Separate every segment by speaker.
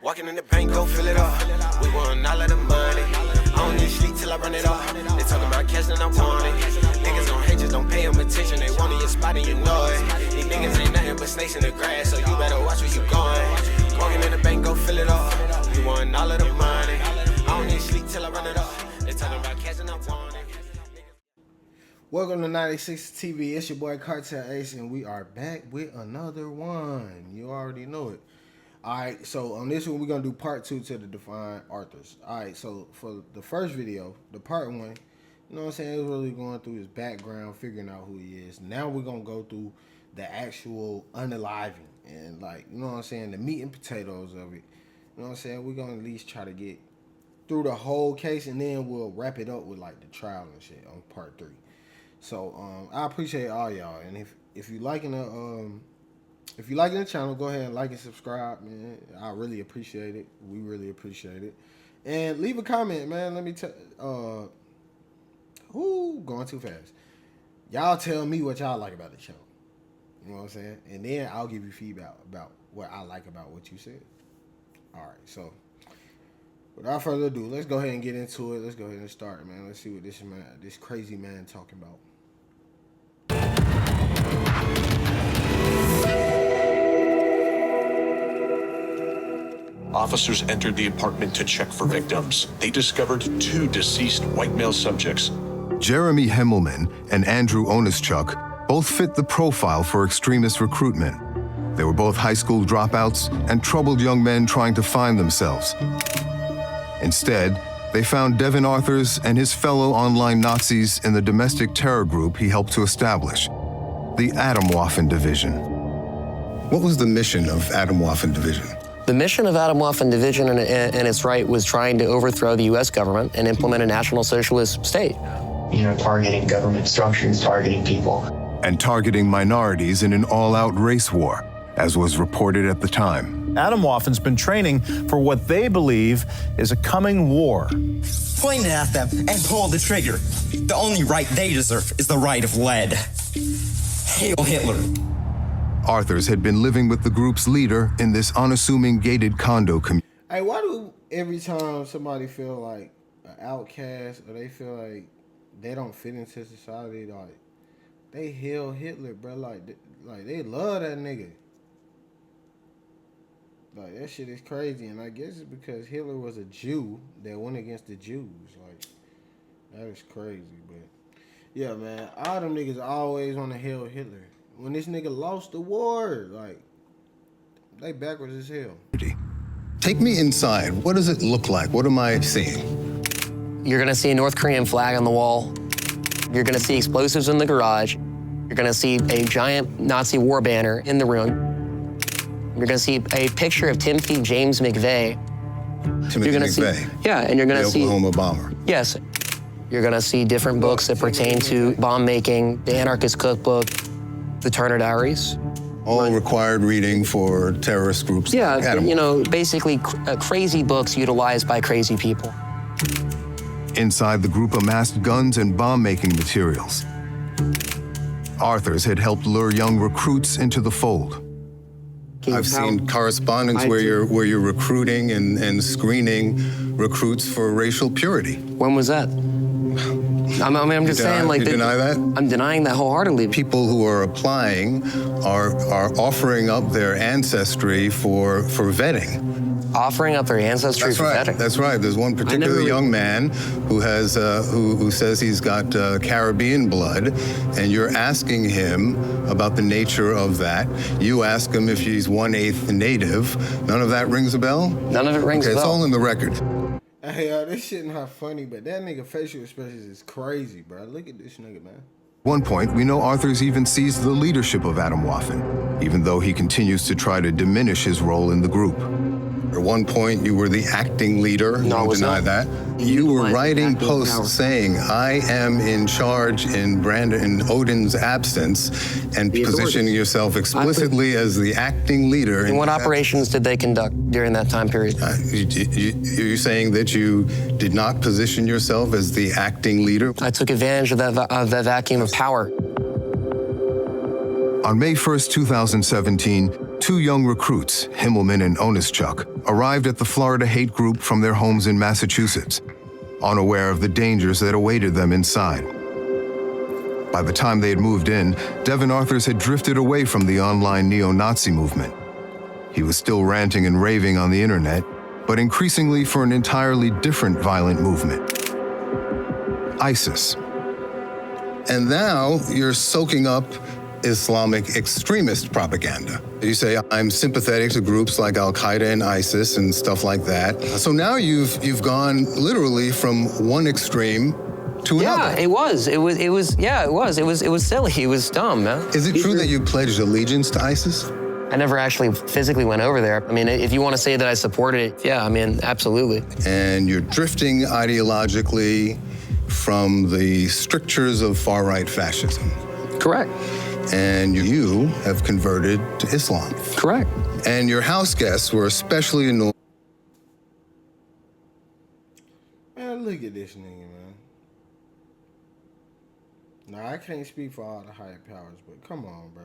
Speaker 1: Walking in the bank, go fill it up. We want all of the money. I don't need sleep till I run it off. They talking about cash and I want it. Niggas gon' hate, just don't pay them attention. They want in your spot and you know it. These niggas ain't nothing but snakes in the grass, so you better watch where you going. Walking in the bank, go fill it up. We want all of the money. I don't need sleep till I run it off. They talking about cash and I want it.
Speaker 2: Welcome to 96 TV. It's your boy Cartel Ace, and we are back with another one. You already know it. All right, so on this one, we're going to do part 2 to the Defiant Arthurs. All right, so for the first video, the part 1, you know what I'm saying, it was really going through his background, figuring out who he is. Now we're going to go through the actual unaliving and, like, you know what I'm saying, the meat and potatoes of it. You know what I'm saying? We're going to at least try to get through the whole case, and then we'll wrap it up with, like, the trial and shit on part 3. So I appreciate all y'all, and if you liking the channel, go ahead and like and subscribe, man. I really appreciate it. We really appreciate it. And leave a comment, man. Let me tell. Going too fast. Y'all tell me what y'all like about the channel. You know what I'm saying? And then I'll give you feedback about what I like about what you said. All right. So without further ado, let's go ahead and get into it. Let's go ahead and start, man. Let's see what this crazy man talking about.
Speaker 3: Officers entered the apartment to check for victims. They discovered 2 deceased white male subjects.
Speaker 4: Jeremy Himmelman and Andrew Onischuk both fit the profile for extremist recruitment. They were both high school dropouts and troubled young men trying to find themselves. Instead, they found Devin Arthurs and his fellow online Nazis in the domestic terror group he helped to establish, the Atomwaffen Division. What was the mission of Atomwaffen Division?
Speaker 5: The mission of Atomwaffen Division and its right was trying to overthrow the U.S. government and implement a national socialist state.
Speaker 6: You know, targeting government structures, targeting people.
Speaker 4: And targeting minorities in an all-out race war, as was reported at the time.
Speaker 7: Atomwaffen's been training for what they believe is a coming war.
Speaker 8: Point it at them and pull the trigger. The only right they deserve is the right of lead. Hail Hitler.
Speaker 4: Arthurs had been living with the group's leader in this unassuming gated condo community.
Speaker 2: Hey, why do every time somebody feel like an outcast or they feel like they don't fit into society, like they hail Hitler, bro? Like they love that nigga. Like that shit is crazy, and I guess it's because Hitler was a Jew that went against the Jews. Like that is crazy, but yeah, man, all them niggas always want to hail Hitler. When this nigga lost the war, like, they backwards as hell.
Speaker 4: Take me inside. What does it look like? What am I seeing?
Speaker 5: You're gonna see a North Korean flag on the wall. You're gonna see explosives in the garage. You're gonna see a giant Nazi war banner in the room. You're gonna see a picture of Timothy James McVeigh.
Speaker 4: Timothy McVeigh?
Speaker 5: Yeah, and you're gonna see—
Speaker 4: the Oklahoma bomber.
Speaker 5: Yes. You're gonna see different books that pertain to bomb making, the Anarchist Cookbook, the Turner Diaries.
Speaker 4: All required reading for terrorist groups.
Speaker 5: Yeah, you know, basically crazy books utilized by crazy people.
Speaker 4: Inside, the group amassed guns and bomb-making materials. Arthurs had helped lure young recruits into the fold. I've seen correspondence where you're recruiting and screening recruits for racial purity.
Speaker 5: When was that? I'm just saying, like,
Speaker 4: you deny that?
Speaker 5: I'm denying that wholeheartedly.
Speaker 4: People who are applying are offering up their ancestry for vetting.
Speaker 5: Offering up their ancestry for vetting?
Speaker 4: That's right. There's one particular young man who has who says he's got Caribbean blood, and you're asking him about the nature of that. You ask him if he's 1/8 native. None of that rings a bell?
Speaker 5: None of it rings a bell.
Speaker 4: It's all in the record.
Speaker 2: Hey, this shit not funny, but that nigga facial expressions is crazy, bro. Look at this nigga, man.
Speaker 4: At one point, we know Arthurs even seized the leadership of Atomwaffen, even though he continues to try to diminish his role in the group. At one point, you were the acting leader.
Speaker 5: No, I was
Speaker 4: deny
Speaker 5: not.
Speaker 4: That. You were writing posts saying, "I am in charge in Odin's absence," and positioning yourself explicitly as the acting leader.
Speaker 5: And what operations did they conduct during that time period?
Speaker 4: You're saying that you did not position yourself as the acting leader?
Speaker 5: I took advantage of that vacuum of power.
Speaker 4: On May 1st, 2017, Two young recruits, Himmelman and Onischuk, arrived at the Florida Hate Group from their homes in Massachusetts, unaware of the dangers that awaited them inside. By the time they had moved in, Devin Arthurs had drifted away from the online neo-Nazi movement. He was still ranting and raving on the internet, but increasingly for an entirely different violent movement, ISIS. And now you're soaking up Islamic extremist propaganda. You say, I'm sympathetic to groups like Al-Qaeda and ISIS and stuff like that. So now you've gone literally from one extreme to another.
Speaker 5: Yeah, it was silly. It was dumb, man.
Speaker 4: Is it true that you pledged allegiance to ISIS?
Speaker 5: I never actually physically went over there. I mean, if you want to say that I supported it, yeah, I mean, absolutely.
Speaker 4: And you're drifting ideologically from the strictures of far-right fascism.
Speaker 5: Correct.
Speaker 4: And you have converted to Islam.
Speaker 5: Correct.
Speaker 4: And your house guests were especially annoyed.
Speaker 2: Man, look at this nigga, man. Now, I can't speak for all the higher powers, but come on, bro.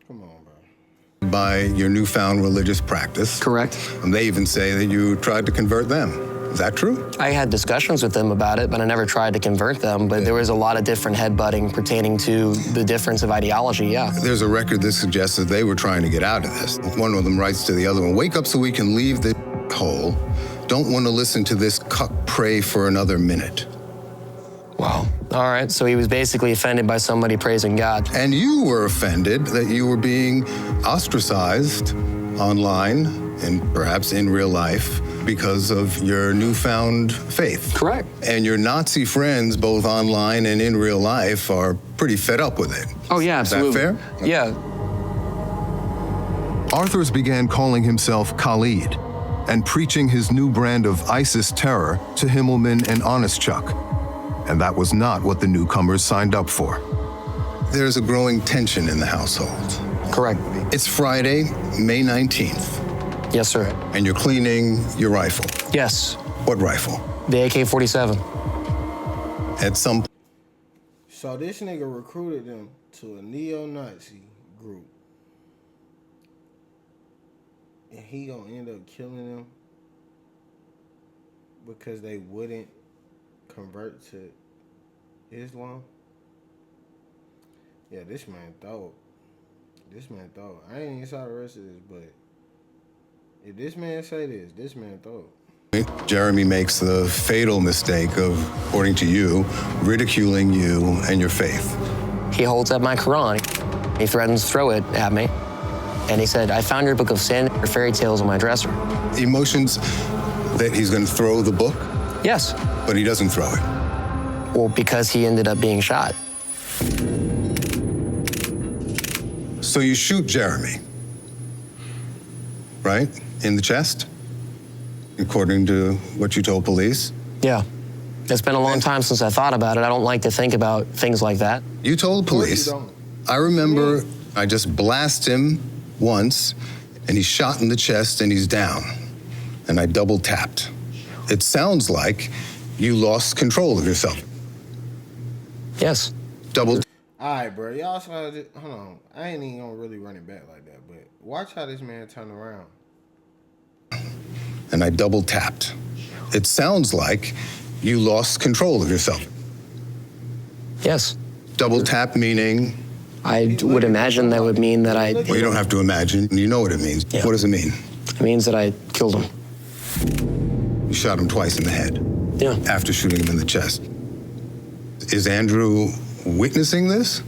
Speaker 2: Come on, bro.
Speaker 4: By your newfound religious practice.
Speaker 5: Correct.
Speaker 4: And they even say that you tried to convert them. Is that true?
Speaker 5: I had discussions with them about it, but I never tried to convert them. But there was a lot of different headbutting pertaining to the difference of ideology, yeah.
Speaker 4: There's a record that suggests that they were trying to get out of this. One of them writes to the other one, wake up so we can leave this hole. Don't want to listen to this cuck pray for another minute.
Speaker 5: Wow. All right, so he was basically offended by somebody praising God.
Speaker 4: And you were offended that you were being ostracized online and perhaps in real life because of your newfound faith.
Speaker 5: Correct.
Speaker 4: And your Nazi friends, both online and in real life, are pretty fed up with it.
Speaker 5: Oh, yeah, absolutely.
Speaker 4: Is that fair?
Speaker 5: Yeah.
Speaker 4: Arthurs began calling himself Khalid and preaching his new brand of ISIS terror to Himmelman and Onischuk. And that was not what the newcomers signed up for. There's a growing tension in the household.
Speaker 5: Correct.
Speaker 4: It's Friday, May 19th.
Speaker 5: Yes, sir.
Speaker 4: And you're cleaning your rifle.
Speaker 5: Yes.
Speaker 4: What rifle?
Speaker 5: The AK-47.
Speaker 4: At some point.
Speaker 2: So this nigga recruited them to a neo-Nazi group. And he gonna end up killing them because they wouldn't convert to Islam. Yeah, this man thought. I ain't even saw the rest of this, but if this man say this man thought.
Speaker 4: Jeremy makes the fatal mistake of, according to you, ridiculing you and your faith.
Speaker 5: He holds up my Quran. He threatens to throw it at me. And he said, I found your book of sin or fairy tales on my dresser.
Speaker 4: Emotions that he's going to throw the book?
Speaker 5: Yes.
Speaker 4: But he doesn't throw it.
Speaker 5: Well, because he ended up being shot.
Speaker 4: So you shoot Jeremy, right? In the chest? According to what you told police?
Speaker 5: Yeah. It's been a long time since I thought about it. I don't like to think about things like that.
Speaker 4: You told police. I remember I just blasted him once, and he's shot in the chest, and he's down. And I double tapped. It sounds like you lost control of yourself.
Speaker 5: Yes.
Speaker 2: All right, bro. Y'all saw this. Hold on. I ain't even gonna really run it back like that, but watch how this man turn around.
Speaker 4: And I double tapped. It sounds like you lost control of yourself.
Speaker 5: Yes.
Speaker 4: Double tap meaning?
Speaker 5: I would imagine that would mean that I...
Speaker 4: Well, you don't have to imagine. You know what it means.
Speaker 5: Yeah.
Speaker 4: What does it mean?
Speaker 5: It means that I killed him.
Speaker 4: You shot him twice in the head.
Speaker 5: Yeah.
Speaker 4: After shooting him in the chest. Is Andrew witnessing this?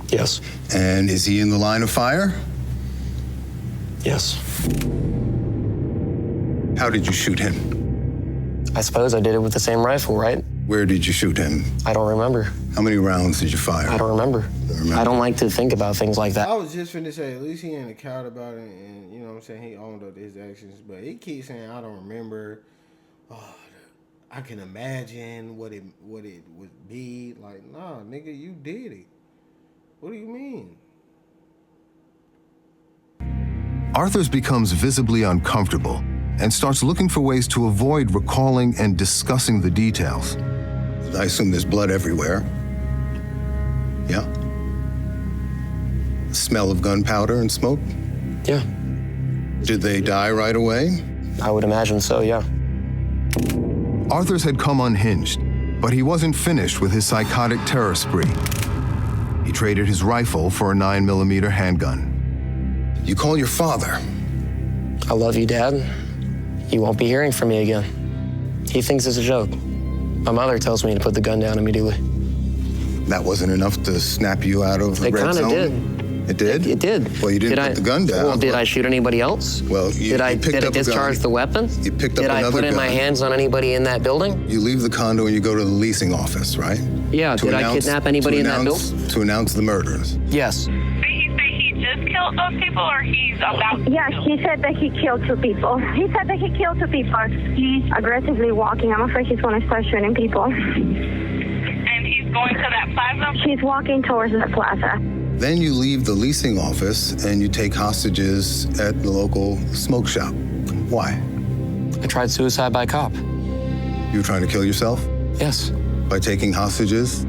Speaker 5: Yes.
Speaker 4: And is he in the line of fire?
Speaker 5: Yes.
Speaker 4: How did you shoot him?
Speaker 5: I suppose I did it with the same rifle, right?
Speaker 4: Where did you shoot him?
Speaker 5: I don't remember.
Speaker 4: How many rounds did you fire?
Speaker 5: I don't remember. I don't like to think about things like that.
Speaker 2: I was just finna say, at least he ain't a coward about it, and you know what I'm saying, he owned up to his actions, but he keeps saying, I don't remember. Oh, I can imagine what it would be. Like, nah, nigga, you did it. What do you mean?
Speaker 4: Arthurs becomes visibly uncomfortable and starts looking for ways to avoid recalling and discussing the details. I assume there's blood everywhere. Yeah? Smell of gunpowder and smoke?
Speaker 5: Yeah,
Speaker 4: Did they die right away?
Speaker 5: I would imagine so, yeah.
Speaker 4: Arthur's had come unhinged, but he wasn't finished with his psychotic terror spree. He traded his rifle for a 9mm handgun. You call your father?
Speaker 5: I love you, Dad. You won't be hearing from me again. He thinks it's a joke. My mother tells me to put the gun down immediately.
Speaker 4: That wasn't enough to snap you out of the
Speaker 5: It
Speaker 4: red
Speaker 5: kind of
Speaker 4: zone?
Speaker 5: did.
Speaker 4: It did?
Speaker 5: It did.
Speaker 4: Well, you didn't put the gun down.
Speaker 5: Well, did I shoot anybody else?
Speaker 4: Well,
Speaker 5: did I discharge the weapon?
Speaker 4: You picked up
Speaker 5: Did
Speaker 4: another
Speaker 5: I put in my
Speaker 4: gun.
Speaker 5: hands on anybody in that building?
Speaker 4: You leave the condo and you go to the leasing office, right?
Speaker 5: Yeah, did I kidnap anybody in that building?
Speaker 4: To announce the murders.
Speaker 5: Yes.
Speaker 9: Did he say he just killed those people, or he's about to?
Speaker 10: Yeah, he said that he killed 2 people. He said that he killed 2 people. He's aggressively walking. I'm afraid he's going to start shooting people.
Speaker 9: And he's going to that plaza?
Speaker 10: She's walking towards the plaza.
Speaker 4: Then you leave the leasing office and you take hostages at the local smoke shop. Why?
Speaker 5: I tried suicide by cop.
Speaker 4: You were trying to kill yourself?
Speaker 5: Yes.
Speaker 4: By taking hostages?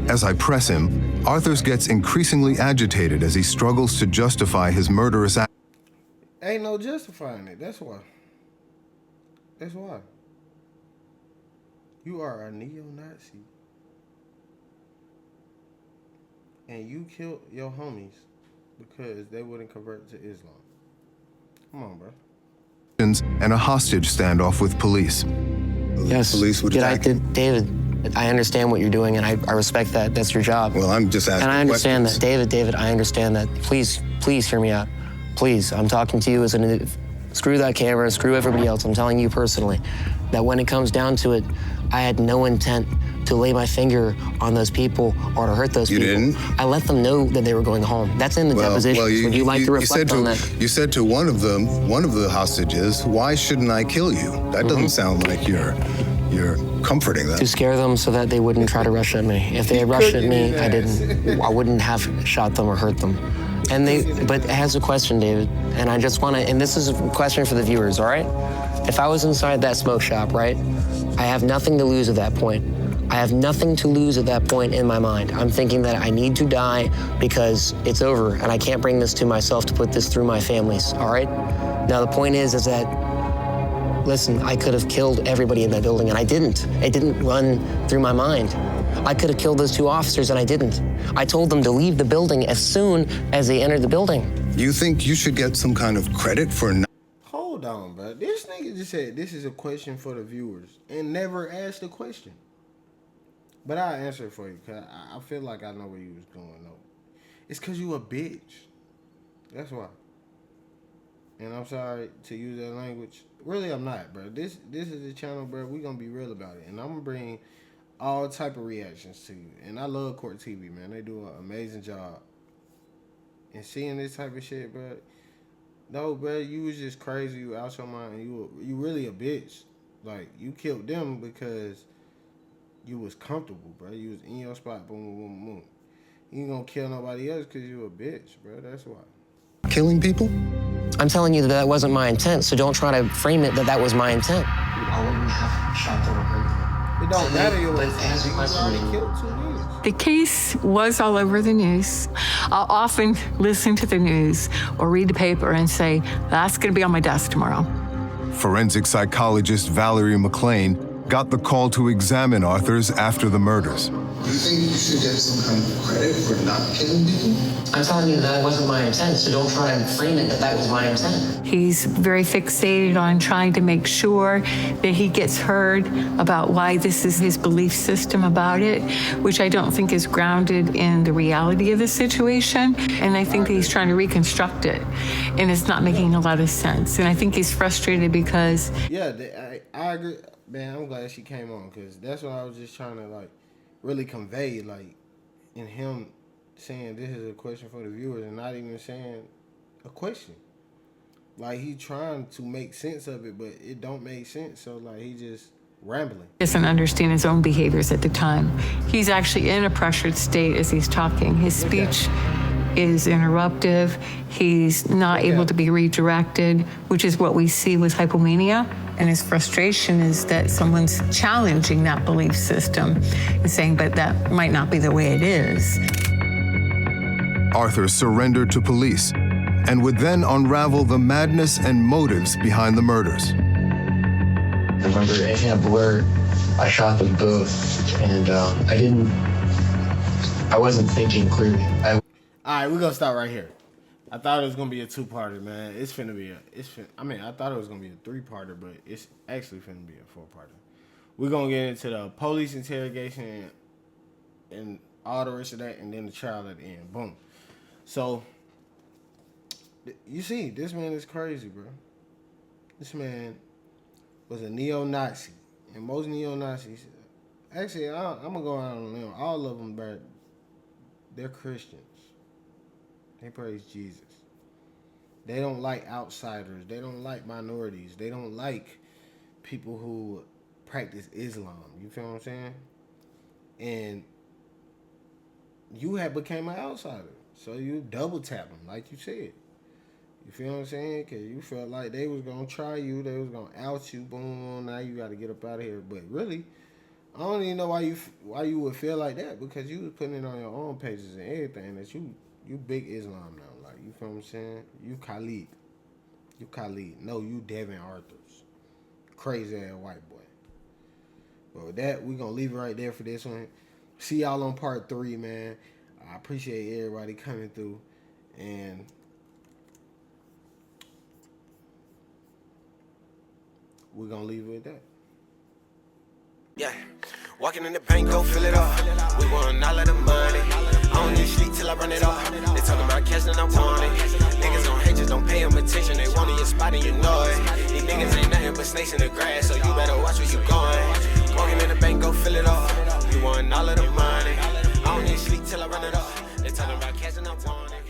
Speaker 4: As I press him, Arthurs gets increasingly agitated as he struggles to justify his murderous act.
Speaker 2: Ain't no justifying it. That's why. That's why. You are a neo-Nazi. And you killed your homies because they wouldn't convert to Islam. Come on, bro.
Speaker 4: And a hostage standoff with police.
Speaker 5: Yes.
Speaker 4: Police would attack.
Speaker 5: David, I understand what you're doing, and I respect that. That's your job.
Speaker 4: Well, I'm just asking
Speaker 5: And I understand
Speaker 4: questions.
Speaker 5: that. David, I understand that. Please hear me out. Please, I'm talking to you as an... Screw that camera, screw everybody else. I'm telling you personally that when it comes down to it, I had no intent to lay my finger on those people or to hurt those people.
Speaker 4: You didn't?
Speaker 5: I let them know that they were going home. That's in the depositions. Would you like to reflect on that?
Speaker 4: You said to one of the hostages, why shouldn't I kill you? That doesn't sound like you're comforting them.
Speaker 5: To scare them so that they wouldn't try to rush at me. If they had rushed at me, I wouldn't have shot them or hurt them. But it has a question, David, and I just want to, and this is a question for the viewers, all right? If I was inside that smoke shop, right, I have nothing to lose at that point. I have nothing to lose at that point in my mind. I'm thinking that I need to die because it's over, and I can't bring this to myself to put this through my families, all right? Now, the point is that, listen, I could have killed everybody in that building, and I didn't. It didn't run through my mind. I could have killed those 2 officers, and I didn't. I told them to leave the building as soon as they entered the building.
Speaker 4: You think you should get some kind of credit for not...
Speaker 2: Hold on, bro. This nigga just said this is a question for the viewers and never asked the question. But I'll answer it for you, because I feel like I know where you was going, though. It's because you a bitch. That's why. And I'm sorry to use that language. Really, I'm not, bro. This is the channel, bro. We going to be real about it. And I'm going to bring all type of reactions to you. And I love Court TV, man. They do an amazing job. And seeing this type of shit, bro. No, bro, you was just crazy. You out your mind. You really a bitch. Like, you killed them because you was comfortable, bro. You was in your spot. Boom, boom, boom, boom. You ain't gonna kill nobody else because you a bitch, bro. That's why.
Speaker 4: Killing people?
Speaker 5: I'm telling you that wasn't my intent, so don't try to frame it that was my intent. I wouldn't have shot them or hurt them.
Speaker 2: It don't matter your intent. You already killed 2 niggas.
Speaker 11: The case was all over the news. I'll often listen to the news or read the paper and say, that's going to be on my desk tomorrow.
Speaker 4: Forensic psychologist Valerie McLean got the call to examine Arthurs after the murders. Do you think you should get some kind of credit for not killing people?
Speaker 5: I'm telling you that wasn't my intent, so don't try to frame it that was my intent.
Speaker 11: He's very fixated on trying to make sure that he gets heard about why this is his belief system about it, which I don't think is grounded in the reality of the situation. And I think that he's trying to reconstruct it, and it's not making a lot of sense. And I think he's frustrated because...
Speaker 2: Yeah, I agree. Man, I'm glad she came on, because that's what I was just trying to, like, really convey, like, in him saying this is a question for the viewers and not even saying a question. Like, he trying to make sense of it, but it don't make sense, so, like, he just rambling.
Speaker 11: He doesn't understand his own behaviors at the time. He's actually in a pressured state as he's talking. His speech is interruptive. He's not able to be redirected, which is what we see with hypomania. And his frustration is that someone's challenging that belief system and saying, but that might not be the way it is.
Speaker 4: Arthur surrendered to police and would then unravel the madness and motives behind the murders.
Speaker 6: I remember in a blur, I shot them both, and I wasn't thinking clearly.
Speaker 2: All right, we're gonna stop right here. I thought it was gonna be a two-parter, man. I thought it was gonna be a three-parter, but it's actually finna be a four-parter. We're gonna get into the police interrogation and all the rest of that, and then the trial at the end. Boom. So, you see, this man is crazy, bro. This man was a neo-Nazi, and most neo-Nazis, actually, I'm gonna go out on a limb. All of them, bro, they're Christians. They praise Jesus. They don't like outsiders. They don't like minorities. They don't like people who practice Islam. You feel what I'm saying? And you had became an outsider. So you double tap them, like you said. You feel what I'm saying? Because you felt like they was going to try you. They was going to out you. Boom, now you got to get up out of here. But really, I don't even know why you would feel like that, because you was putting it on your own pages and everything that you big Islam now. Like, you feel what I'm saying? You Khalid. No, you Devin Arthurs. Crazy ass white boy. But with that, we're going to leave it right there for this one. See y'all on part 3, man. I appreciate everybody coming through. And we're going to leave it with that.
Speaker 1: Yeah, walking in the bank, go fill it up. We want all of the money. I don't need sleep till I run it up. They talking about cash and I want it. Niggas don't hate, just don't pay them attention. They want in your spot and you know it. These niggas ain't nothing but snakes in the grass, so you better watch where you going. Walking in the bank, go fill it up. We want all of the money. I don't need sleep till I run it up. They talking about cash and I want it.